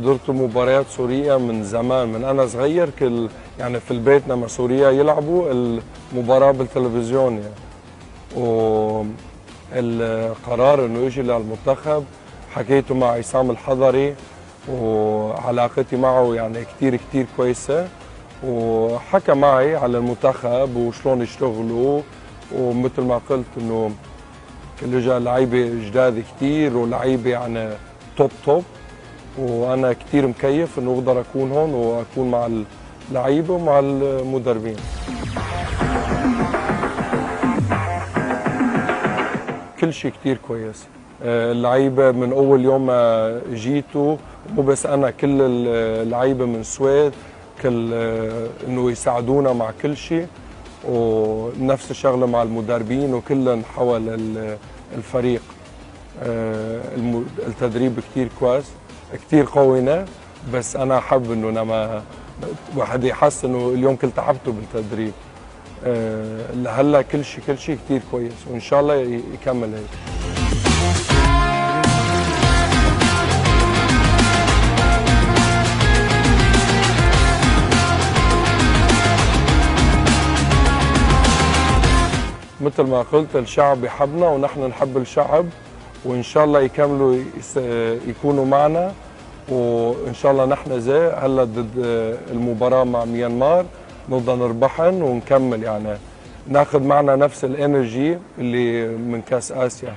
حضرت مباريات سوريا من زمان، من أنا صغير كل يعني في البيت لما سوريا يلعبوا المباراة بالتلفزيون يعني. والقرار إنه يجي للمنتخب حكيته مع عصام الحضري، وعلاقتي معه يعني كتير كتير كويسة، وحكى معي على المنتخب وشلون يشتغلوا، ومثل ما قلت إنه اجى لعيبة جداد كتير ولعيبة يعني توب، وانا كتير مكيف انه اقدر اكون هون واكون مع اللعيبه ومع المدربين. كل شيء كتير كويس. اللعيبه من اول يوم ما جيتوا، مو بس انا، كل اللعيبه من السويد كل انه يساعدونا مع كل شيء، ونفس الشغله مع المدربين، وكلهم حول الفريق. التدريب كتير كويس، كتير قوينا، بس انا حب انه لما واحد يحس انه اليوم كل تعبته بالتدريب. لهلا كل شيء كتير كويس، وان شاء الله يكمل هيك. مثل ما قلت الشعب يحبنا ونحن نحب الشعب، وان شاء الله يكملوا يكونوا معنا، وان شاء الله نحن زي هلا ضد المباراه مع ميانمار نقدر نربحن ونكمل، يعني ناخذ معنا نفس الانرجي اللي من كاس اسيا.